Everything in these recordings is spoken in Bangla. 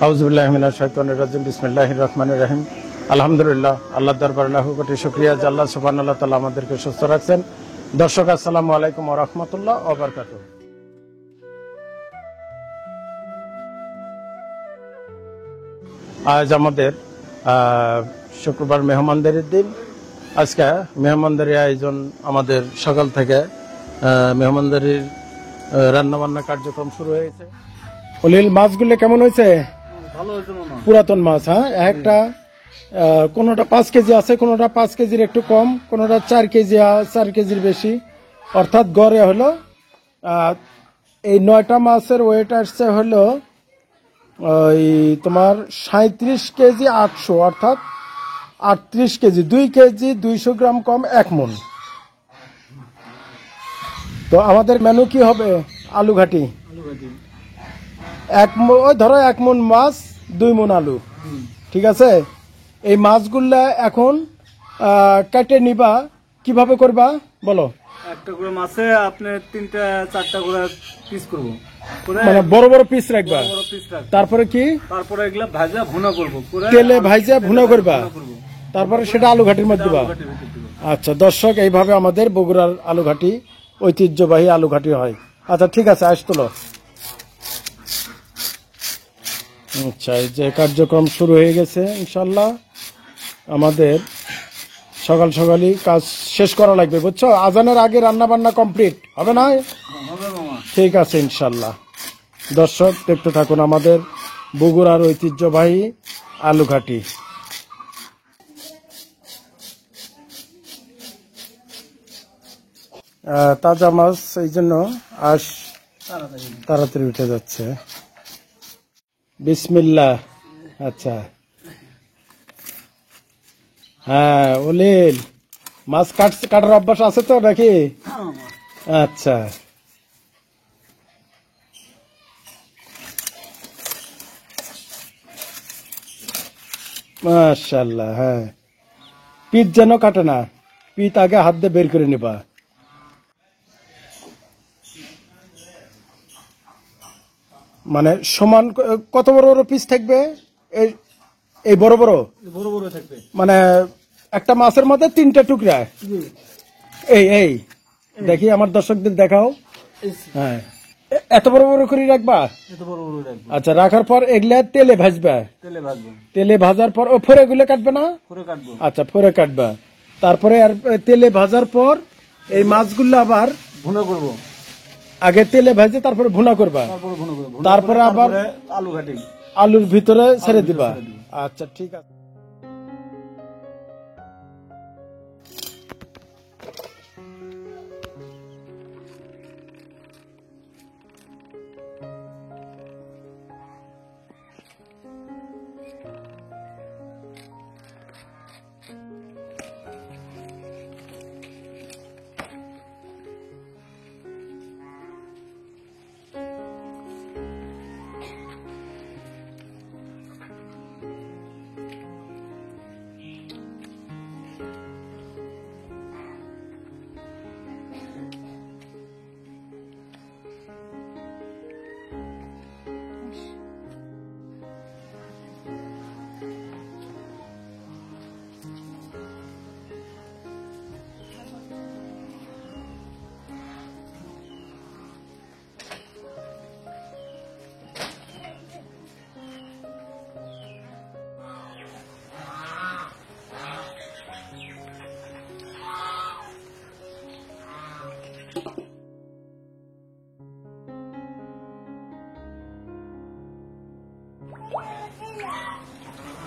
আউযুবিল্লাহি মিনাশ শাইতানির রাজিম। বিসমিল্লাহির রহমানির রহিম। আলহামদুলিল্লাহ, আল্লাহর দরবারে লাখো কোটি শুকরিয়া যে আল্লাহ সুবহানাহু ওয়া তাআলা আমাদেরকে সুস্থ রাখছেন। দর্শক, আসসালামু আলাইকুম ওয়া রাহমাতুল্লাহ ওয়া বারাকাতুহু। আজ আমাদের শুক্রবার মেহমানদারির দিন। আজকে মেহমানদারি আয়োজন আমাদের সকাল থেকে মেহমানদারির রান্নাবান্না কার্যক্রম শুরু হয়েছে। অলিল, মাছগুলো কেমন হয়েছে? ভালো হয়েছে মামা। পুরাতন মাছ, হ্যাঁ। একটা কোনোটা 5 কেজি আছে, কোনোটা 5 কেজির একটু কম, কোনোটা 4 কেজি 4 কেজির বেশি। অর্থাৎ গড়ে হলো এই 9টা মাছের ওয়েট আসছে হলো ওই তোমার 37 কেজি 800, অর্থাৎ 38 কেজি, 2 কেজি 200 গ্রাম কম, 1 মণ। তো আমাদের মেনু কি হবে? আলু ঘাটি। ওই ধরো 1 মণ মাছ, 2 মণ আলু। ঠিক আছে। এই মাছগুলা এখন কেটে নিবা। কিভাবে করবা বলো? একটা করে মাছে আপনি 3টা 4টা করে পিস করব, মানে বড় বড় পিস রাখবা। বড় পিস রাখবো। তারপরে কি? তারপরে এগুলা ভাজা ভুনা করব, করে তেলে ভাজা ভুনা করবা। করব। তারপরে সেটা আলু ঘাটির মধ্যে দিবা। আচ্ছা দর্শক, এইভাবে আমাদের বগুড়ার আলু ঘাটি, ঐতিহ্যবাহী আলু ঘাটি হয়। আচ্ছা ঠিক আছে, আজ তোলো। আচ্ছা, এই যে কার্যক্রম শুরু হয়ে গেছে। ইনশাল্লাহ আমাদের সকাল সকালই কাজ শেষ করা লাগবে, বুঝছো? আজানের আগে রান্না বান্না কমপ্লিট হবে না? হবে মামা। ঠিক আছে ইনশাল্লাহ। দর্শক দেখতে থাকুন আমাদের বগুড়ার ঐতিহ্যবাহী আলু ঘাটি। তাজা মাছ, এই জন্য আজ তাড়াতাড়ি উঠে যাচ্ছে। বিসমিল্লাহ। আচ্ছা, হ্যাঁ অলিল, মাছ কাটার অভ্যাস আছে তো নাকি? আচ্ছা, মাশাআল্লাহ। হ্যাঁ, পিঠ যেন কাটে না, পিঠ আগে হাত দিয়ে বের করে নিবা। মানে সমান কত বড় বড় পিস থাকবে? এই বড় বড় বড় বড় থাকবে। মানে একটা মাছের মধ্যে 3টা টুকরা। এই এই দেখি আমার দর্শকদের দেখাও। হ্যাঁ, এত বড় বড় করে রাখবা? এত বড় বড় রাখবো। আচ্ছা, রাখার পর এগুলা তেলে ভাজবা। তেলে ভাজবো। তেলে ভাজার পর ও ফোড়ে গুলো কাটবে না? করে কাটবো। আচ্ছা, ফোড়ে কাটবা। তারপরে আর তেলে ভাজার পর এই মাছগুলো আবার ভুনা করব। আগে তেলে ভাজে তারপরে ভুনা করবা। তারপরে ভুনা করব। তারপরে আবার আলু ঘাটি আলুর ভিতরে ছেড়ে দিবা। আচ্ছা ঠিক আছে।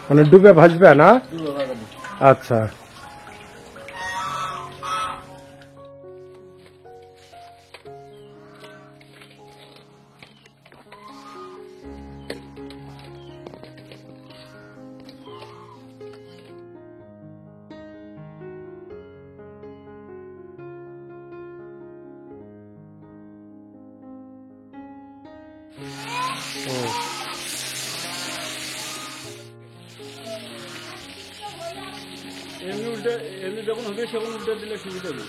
মানে ডুবে ভাজবে না? আচ্ছা, এমনি যখন হবে সেখন উল্টে দিলে সুবিধা হবে।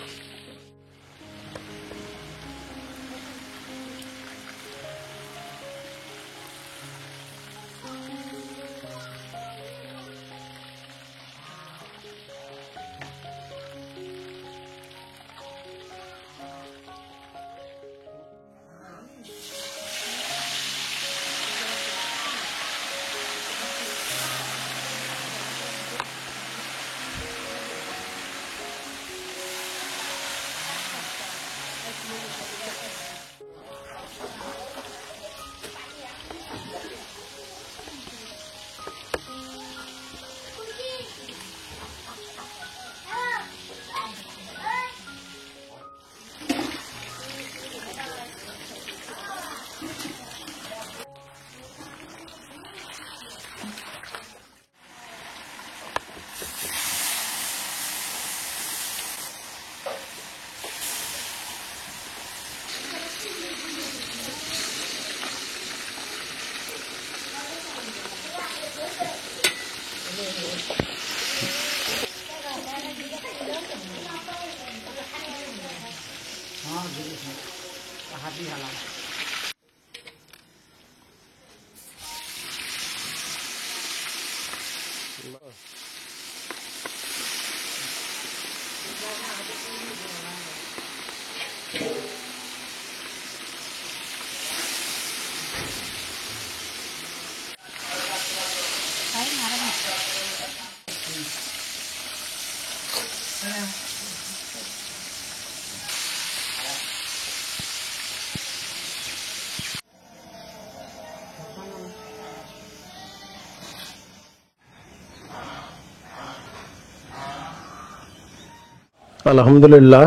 আলহামদুলিল্লাহ,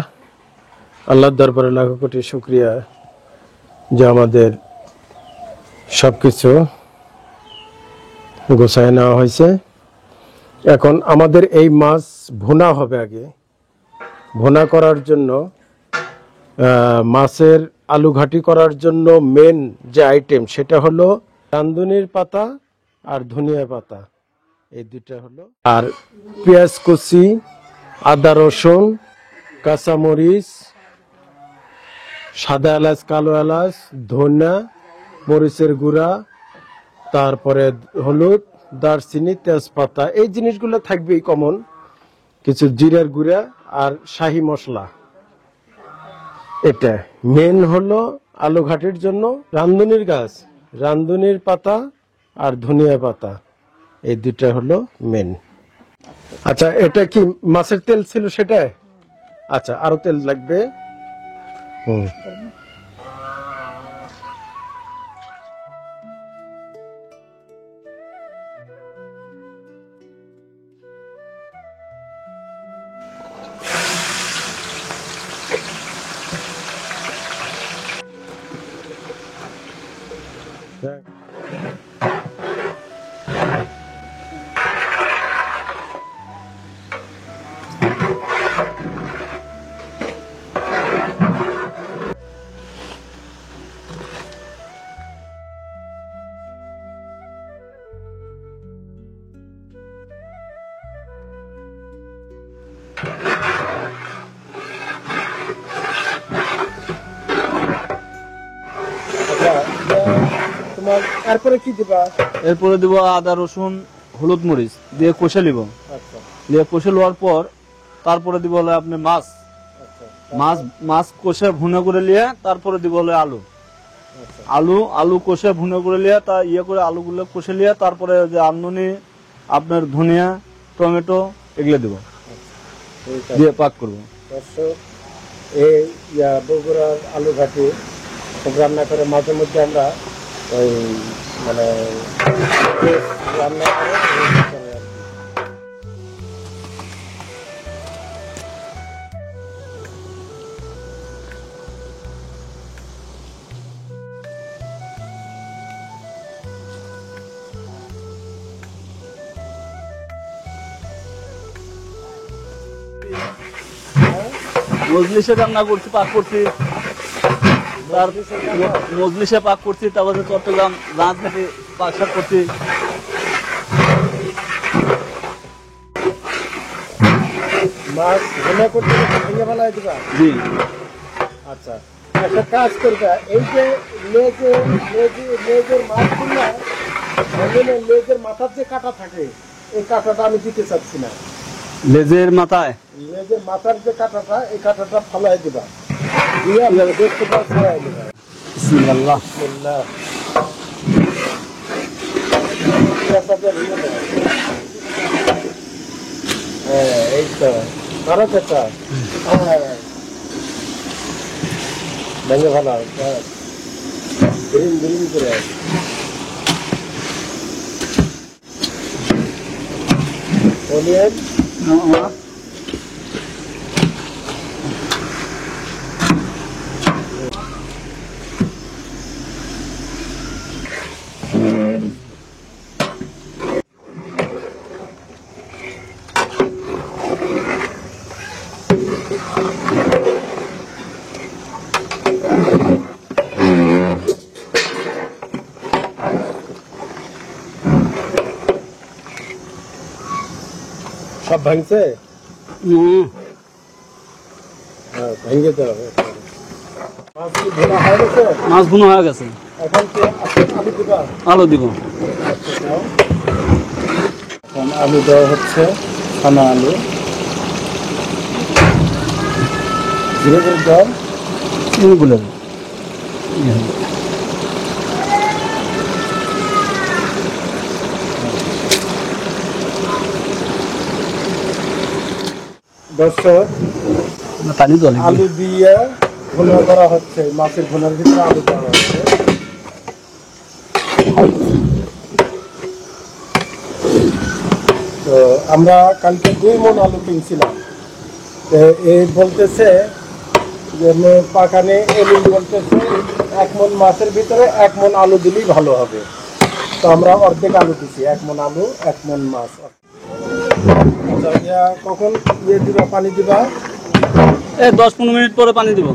আল্লাহর দরবারে লাখো কোটি শুকরিয়া যে আমাদের সবকিছু গোছায় নেওয়া হয়েছে। এখন আমাদের এই মাছ ভুনা হবে। আগে ভুনা করার জন্য মাছের আলু ঘাটি করার জন্য মেন যে আইটেম সেটা হলো রাঁধুনির পাতা আর ধনিয়া পাতা, এই দুইটা হলো। আর পেঁয়াজ কুচি, আদা রসুন, কাঁচামরিচ, সাদা এলাচ, কালো এলাচ, ধনিয়া, মরিচের গুঁড়া, তারপরে হলুদ, দারচিনি, তেজপাতা, এই জিনিসগুলো থাকবেই কমন। কিছু জিরার গুঁড়া আর শাহি মশলা। এটা মেন হলো আলু ঘাটির জন্য রাঁধুনির গাছ, রাঁধুনির পাতা আর ধনিয়া পাতা, এই দুইটা হলো মেন। আচ্ছা, এটা কি মাছের তেল ছিল সেটা? আচ্ছা, আরো তেল লাগবে। তোমার এরপরে কি দিবা? এরপরে দিব আদা রসুন হলুদ মরিচ দিয়ে কষে নিব। আচ্ছা দিয়ে কষে নেওয়ার পর তারপরে দিব হলো আপনি মাছ আচ্ছা মাছ মাছ কষে ভুনা করে নিয়ে তারপরে দিব হলো আলু আচ্ছা আলু কষে ভুনা করে নিয়ে তা ইয়ে করে আলুগুলো কষে নিয়ে তারপরে যে আমদনি আপনার ধনিয়া টমেটো এগুলো দিব, ঠিক আছে। দিয়ে পাক করব। দর্শক, এই বগুড়ার আলু ঘাটি সব রান্না করে মাঝে মধ্যে আমরা ওই মানে রান্না করে আর কি। মজলিসে রান্না করছি, পাক করছি, মজলিসে পাক করছি, তারপরে চট্টগ্রাম রাত থেকে পাক শাক করছি। মাছ ভুনা করতে ভেঙে ফেলাই দিবা? জি। আচ্ছা, একটা কাজ করবে, এই যে লেজের মাছগুলো, লেজের মাথার যে কাটা থাকে এই কাটাটা আমি দিতে চাচ্ছি না। লেজের মাথায় লেজের মাথার যে কাটাটা, এই কাটাটা ফালাই দিবা, দিয়ে আপনাকে দেখতে পাওয়া ছড়াই দিবা। বিসমিল্লাহ। বিসমিল্লাহ। পেঁচাটা ভেঙে দেবে। হ্যাঁ, এই তো ধরো পেঁচা। হ্যাঁ, ভেঙে ফেলা গ্রিন গ্রিন করে। অনিয়ন, সব ভাঙছে? হ্যাঁ, ভেঙে দেওয়া হবে। মাছ কি ভোনা হয়ে গেছে? মাছ ভুনো হয়ে গেছে, এখন কি আলু দিবা? আলু দিব। আচ্ছা, দাও। এখন আলু দেওয়া হচ্ছে, ছানা আলু। ধীরে ধীরে দাও। এগুলো দর্শক, পানি জলে আলু দিয়ে ভুনা করা হচ্ছে, মাছের ভুনার ভিতরে আলু দেওয়া হচ্ছে। তো আমরা কালকে 2 মণ আলু কিনছিলাম। তো এই বলতেছে যে পাকানে এলিন বলতেছে 1 মণ মাছের ভিতরে 1 মণ আলু দিলেই ভালো হবে। তো আমরা অর্ধেক আলু দিছি, 1 মণ আলু 1 মণ মাছ। আচ্ছা, কখন দিবা, পানি দিবা? 10-15 মিনিট পরে পানি দিব।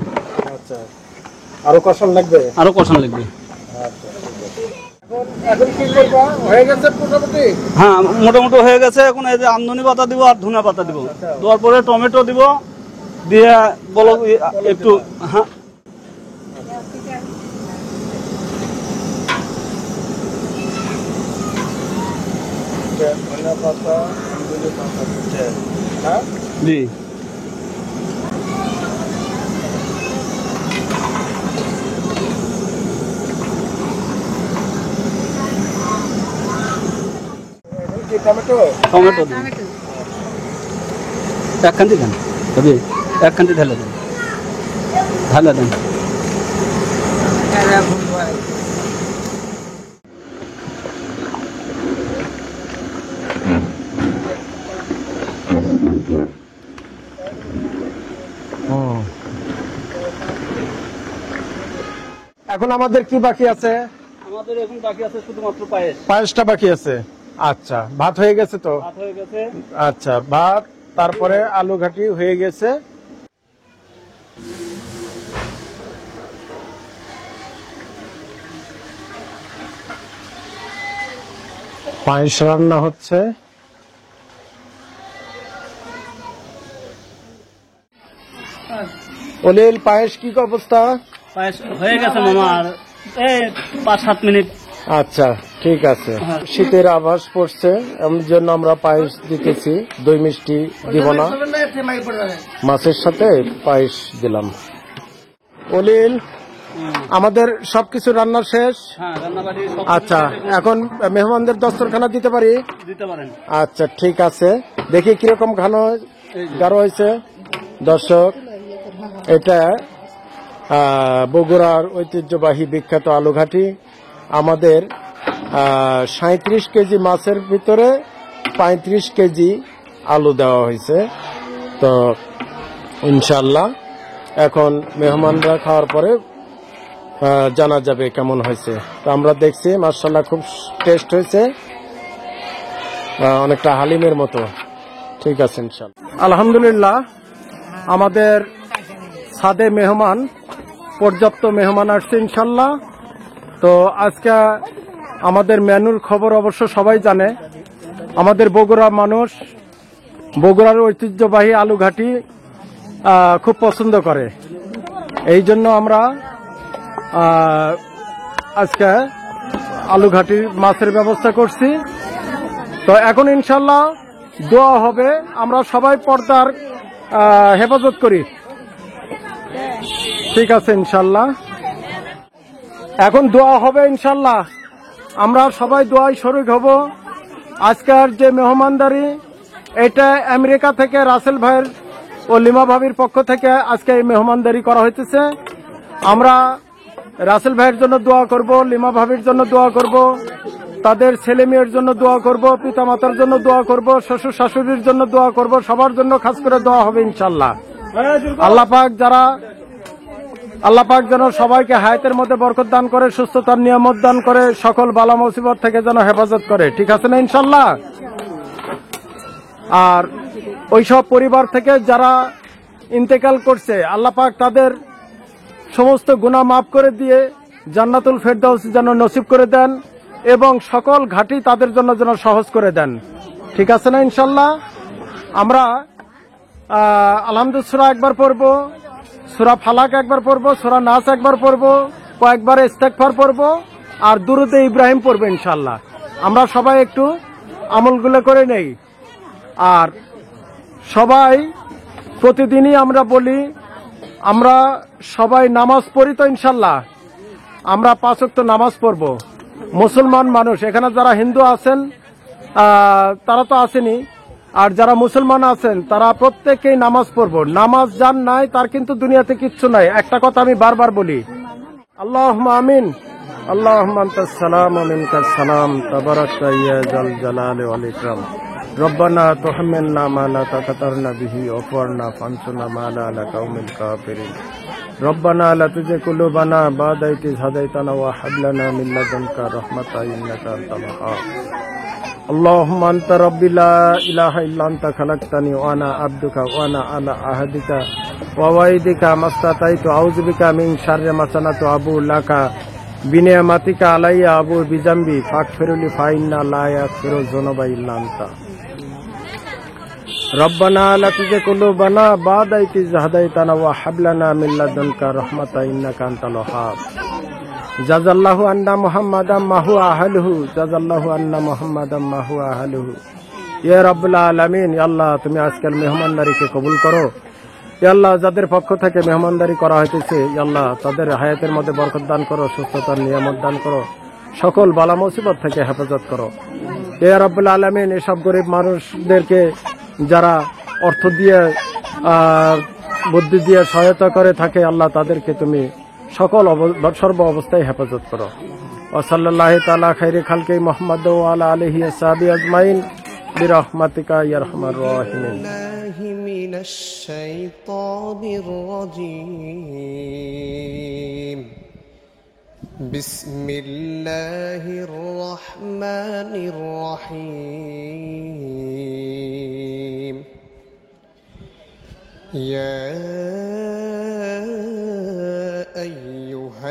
আচ্ছা, আরো কষান লাগবে? আরো কষান লাগবে। আচ্ছা, ঠিক আছে। এখন কি করবা? হয়ে গেছে মোটামুটি? হ্যাঁ, মোটামুটি হয়ে গেছে। এখন এই যে আমদনি পাতা দিব আর ধনিয়া পাতা দিব, দেওয়ার পরে টমেটো দিব, দিয়ে বলো একটু। হ্যাঁ, ধনিয়া পাতা, আমদনি পাতা দিচ্ছে, হ্যাঁ? জি। কি টমেটো? টমেটো দিন, একখান্তি দেন, তবে একখান্তি ঢেলে দেন, ঢেলে দেন। এখন আমাদের কি বাকি আছে? আমাদের এখন বাকি আছে শুধুমাত্র পায়েস। পায়েসটা বাকি আছে। আচ্ছা, ভাত হয়ে গেছে তো? ভাত হয়ে গেছে। আচ্ছা, ভাত, তারপরে আলু ঘাটি হয়ে গেছে। পায়েস রান্না হচ্ছে। অলিল, পায়েস কি অবস্থা? পায়েস হয়ে গেছে মামা, আর এই 5-7 মিনিট। আচ্ছা, ঠিক আছে। শীতের আভাস পড়ছে, এমন জন্য আমরা পায়েস দিতেছি। দই মিষ্টি দিব না, মাছের সাথে পায়েস দিলাম। অলিল, আমাদের সবকিছু রান্না শেষ। হ্যাঁ, রান্নাবাড়ি সব আচ্ছা, এখন মেহমানদের দস্তরখানা দিতে পারি? দিতে পারেন। আচ্ছা, ঠিক আছে। দেখি কিরকম গাঢ় হয়েছে। দর্শক, এটা বগুড়ার ঐতিহ্যবাহী বিখ্যাত আলুঘাটি। আমাদের 37 কেজি মাছের ভিতরে 35 কেজি আলু দেওয়া হয়েছে। তো ইনশাল্লাহ এখন মেহমানরা খাওয়ার পরে জানা যাবে কেমন হয়েছে। তো আমরা দেখছি মাশাআল্লাহ খুব টেস্ট হয়েছে, অনেকটা হালিমের মতো। ঠিক আছে, ইনশাল্লাহ। আলহামদুলিল্লাহ, আমাদের ছাদে পর্যাপ্ত মেহমান আসছে ইনশাল্লাহ। তো আজকে আমাদের মেনুর খবর অবশ্য সবাই জানে। আমাদের বগুড়া মানুষ বগুড়ার ঐতিহ্যবাহী আলুঘাটি খুব পছন্দ করে। এই জন্য আমরা আজকে আলুঘাটির মাছের ব্যবস্থা করছি। তো এখন ইনশাল্লাহ দোয়া হবে, আমরা সবাই পর্দার হেফাজত করি। ঠিক আছে, ইনশাল্লাহ এখন দোয়া হবে ইনশাল্লাহ। আমরা সবাই দোয়ায় শরীক হব। আজকের যে মেহমানদারি, এটা আমেরিকা থেকে রাসেল ভাইয়ের ও লিমা ভাবির পক্ষ থেকে আজকে এই মেহমানদারি করা হইতেছে। আমরা রাসেল ভাইয়ের জন্য দোয়া করব, লিমা ভাবির জন্য দোয়া করব, তাদের ছেলে মেয়ের জন্য দোয়া করব, পিতা মাতার জন্য দোয়া করব, শ্বশুর শাশুড়ির জন্য দোয়া করব, সবার জন্য খাস করে দোয়া হবে ইনশাল্লাহ। আল্লাহ পাক যেন সবাইকে হায়াতের মধ্যে বরকত দান করে, সুস্থতার নিয়ামত দান করে, সকল বালা মুসিবত থেকে যেন হেফাজত করে। ঠিক আছে না ইনশাল্লাহ? আর ওইসব পরিবার থেকে যারা ইন্তেকাল করছে, আল্লাহ পাক তাদের সমস্ত গুনাহ মাফ করে দিয়ে জান্নাতুল ফেরদাউস যেন নসিব করে দেন এবং সকল ঘাটি তাদের জন্য যেন সহজ করে দেন। ঠিক আছে না ইনশাল্লাহ? আমরা আলহামদুলিল্লাহ সূরা একবার পড়বো, সূরা ফালাক একবার পড়বো, সূরা নাস একবার পড়বো, কয়েকবার ইস্তেগফার পড়বো, আর দুরূদে ইব্রাহিম পড়বো ইনশাআল্লাহ। আমরা সবাই একটু আমলগুলো করে নেই। আর সবাই প্রতিদিনই আমরা বলি, আমরা সবাই নামাজ পড়ি তো ইনশাআল্লাহ, আমরা 5 ওয়াক্ত নামাজ পড়বো। মুসলমান মানুষ এখানে যারা হিন্দু আছেন তারা তো আসেনি, আর যারা মুসলমান আছেন তারা প্রত্যেকেই নামাজ পড়বো। নামাজ যার নাই তার কিন্তু দুনিয়াতে কিচ্ছু নাই। একটা কথা আমি বারবার বলি, আল্লাহুম্মা আমিন। আল্লাহুম্মা আনতাস সালাম ওয়া মিনকাস সালাম, তাবারাকতা ইয়া যাল জালালি ওয়াল ইকরাম। রব্বানা তুহাম্মিলনা মা লা তাকাতা লানা বিহি ওয়াফরনা ফানসুরনা মা লা আলা কাউমিল কাফিরিন। রব্বানা লা তুযিগ কুলুবানা বা'দা ইয হাদাইতানা ওয়া হাব লানা মিন লাদুনকা রাহমাতান ইন্নাকা আনতাল ওয়াহ্হাব। আল্লাহুম্মা আনতা রাব্বি লা ইলাহা ইল্লা আনতা খালাকতানি ওয়া আনা আবদুকা ওয়া আনা আলা আহদিকা ওয়া ওয়াইদিকা মাসতাতাইতু আউযু বিকা মিন শাররি মা সানাতু আবু লাকা বিনিয়ামাতিকা আলাইয়া আবু বিজামবি ফাগফিরলি ফাইন্না লা ইয়াগফিরু যুনুবা ইল্লা আনতা। রব্বানা লা তুযিগ কুলুবানা বা'দা ইয হাদাইতানা ওয়া হাব লানা মিন লাদুনকা রাহমাতান ইন্নাকা আনতাল ওয়াহ্হাব। জাযাল্লাহু আন্না মুহাম্মাদাম মা হুয়া আহলুহু, জাযাল্লাহু আন্না মুহাম্মাদাম মা হুয়া আহলুহু। ইয়া রাব্বুল আলামিন, ইয়া আল্লাহ তুমি আজকের মেহমানদারিকে কবুল করো। ইয়া আল্লাহ যাদের পক্ষ থেকে মেহমানদারি করা হইতেছে, ইয়া আল্লাহ তাদের হায়াতের মধ্যে বরকত দান করো, সুস্থতার নিয়ামত দান করো, সকল বালা মুসিবত থেকে হেফাজত করো। ইয়া রাব্বুল আলামিন, এসব গরিব মানুষদেরকে যারা অর্থ দিয়ে বুদ্ধি দিয়ে সহায়তা করে থাকে, আল্লাহ তাদেরকে তুমি সকল সর্ব অবস্থায় হেফাজত করো। ওয়া সাল্লাল্লাহু তাআলা খাইরি খালকি মুহাম্মদ ওয়া আলা আলিহি ওয়া সাহবিহি আজমাইন বিরহমাতিকা ইয়া আরহামার রাহিমিন। মিনাশ শাইতানির রাজীম। বিসমিল্লাহির রহমানির রহিম। ইয়া أيها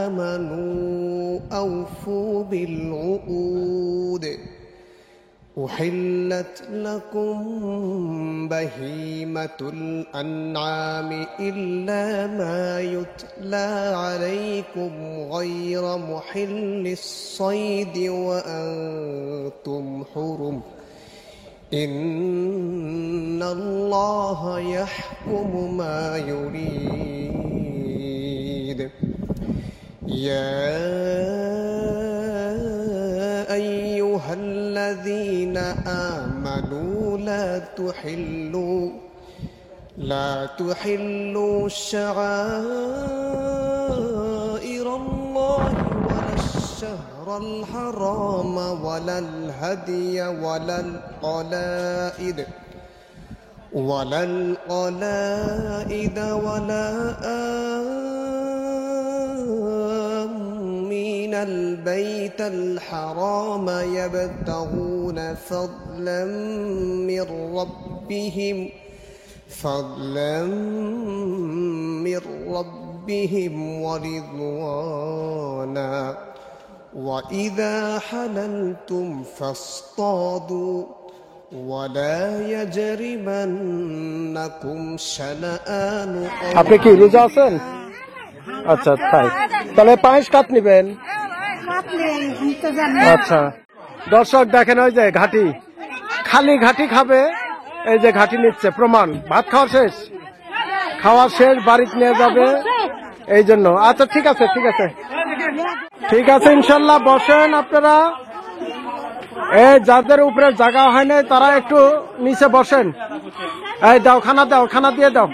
آمنوا أوفوا بالعقود أحلت لكم بهيمة الأنعام إلا ما يتلى عليكم غير محل الصيد وأنتم حرم إن الله يحكم ما يريد. يا أيها الذين آمنوا لا تحلوا شعائر الله ولا الشهر الحرام ولا الهدي ولا القلائد ولا آمين البيت الحرام يبتغون فضلا من ربهم ورضوانا وإذا حللتم فاصطادوا ولا يجرمنكم شنآن আপনি কি রোজা আছেন? আচ্ছা তাই, তাহলে পায়েস কাট নিবেন। আচ্ছা দর্শক দেখেন, ওই যে ঘাটি, খালি ঘাটি খাবে, এই যে ঘাটি নিচ্ছে, প্রমাণ ভাত খাওয়া শেষ, বাড়িতে নিয়ে যাবে এই জন্য। আচ্ছা ঠিক আছে ইনশাল্লাহ বসেন আপনারা। এই যাদের উপরে জায়গা হয় নাই তারা একটু নিচে বসেন। এই দাও, খানা দিয়ে দাও।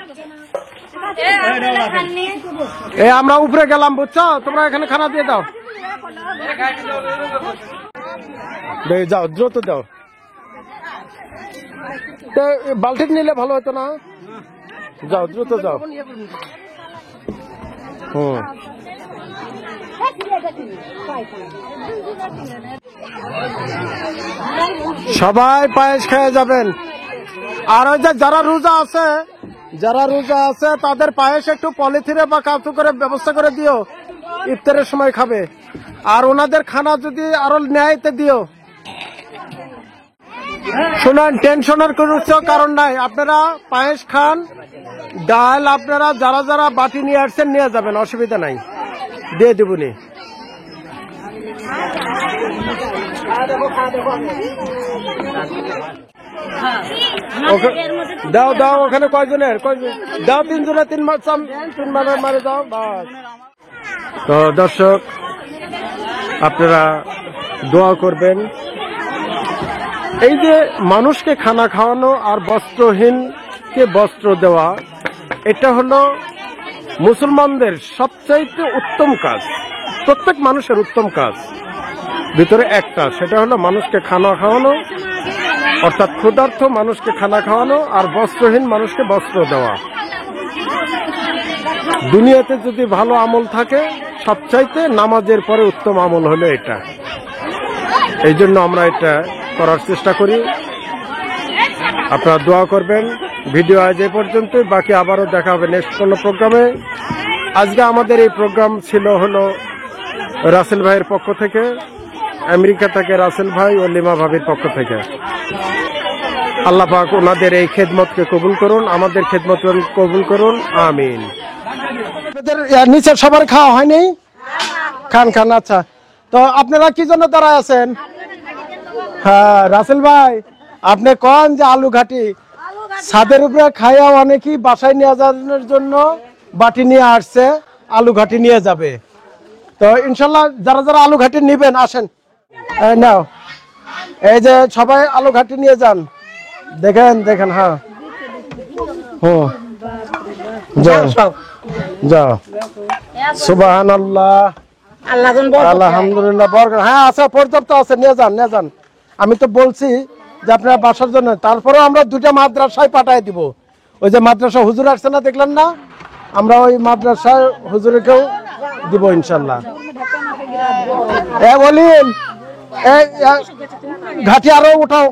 আমরা উপরে গেলাম, বুঝছো, তোমরা এখানে খানা দিয়ে দাও। যাও, দ্রুত দাও। বালতি নিলে ভালো হতো না? যাও, দ্রুত যাও। সবাই পায়েস খেয়ে যাবেন। আর ওই যে যারা রোজা আছে তাদের পায়েস একটু পলিথিনে বা কাতু করে ব্যবস্থা করে দিও, ইফতারের সময় খাবে। আর ওনাদের খানা যদি আরো নেয় তো দিও। শুনেন, টেনশনের কোনো কারণ নাই। আপনারা পায়েস খান, ডাল আপনারা যারা যারা বাটি নিয়ে আসছেন নিয়ে যাবেন, অসুবিধা নাই, দিয়ে দেবনি। দাও দাও, ওখানে কয়জনের? দাও, 3 জনের 3 মারে দাও, বাস। তো দর্শক, আপনারা দোয়া করবেন। এই যে মানুষকে খানা খাওয়ানো আর বস্ত্রহীনকে বস্ত্র দেওয়া, এটা হলো মুসলমানদের সবচাইতে উত্তম কাজ, প্রত্যেক মানুষের উত্তম কাজ ভিতরে একটা, সেটা হলো মানুষকে খানা খাওয়ানো, অর্থাৎ ক্ষুধার্ত মানুষকে খানা খাওয়ানো আর বস্ত্রহীন মানুষকে বস্ত্র দেওয়া। দুনিয়াতে যদি ভালো আমল থাকে, সবচাইতে নামাজের পরে উত্তম আমল হলো এটা। এই জন্য আমরা এটা করার চেষ্টা করি। আপনারা দোয়া করবেন। ভিডিও আজ এই পর্যন্ত, বাকি আবারও দেখা হবে নেক্সট কোনো প্রোগ্রামে। আজকে আমাদের এই প্রোগ্রাম ছিল হলো রাসেল ভাইয়ের পক্ষ থেকে, আমেরিকা থেকে রাসেল ভাই ও লিমা ভাবির পক্ষ থেকে। আল্লাহ পাক ওনাদের এই খেদমতকে কবুল করুন, আমাদের খেদমত কবুল করুন, আমিন। নিচে সবার খাওয়া হয়নি? খান খান। আচ্ছা, তো আপনারা কি জন্য দাঁড়ায় আছেন? হ্যাঁ রাসেল ভাই, আপনি কন যে আলু ঘাটি ছাদের উপরে খাইয়া অনেকেই বাসায় নিয়ে যাওয়ার জন্য বাটি নিয়ে আসছে, আলু ঘাটি নিয়ে যাবে। তো ইনশাল্লাহ যারা যারা আলু ঘাটি নিবেন আসেন, নাও। এই যে সবাই আলু ঘাটি নিয়ে যান, দেখেন দেখেন। হ্যাঁ, যাও যাও। সুবহানাল্লাহ, আলহামদুলিল্লাহ, বরকত। হ্যাঁ আচ্ছা, পর্যাপ্ত আছে, নিয়ে যান নিয়ে যান। আমি তো বলছি যে আপনারা বাসার জন্য, তারপরেও আমরা 2টা মাদ্রাসায় পাঠাই দিব। ওই যে মাদ্রাসা হুজুর আসছে না, দেখলেন না? আমরা ওই মাদ্রাসায় হুজুরকেও দিব ইনশাল্লাহ। বলিন ঘাটি আরো উঠাও।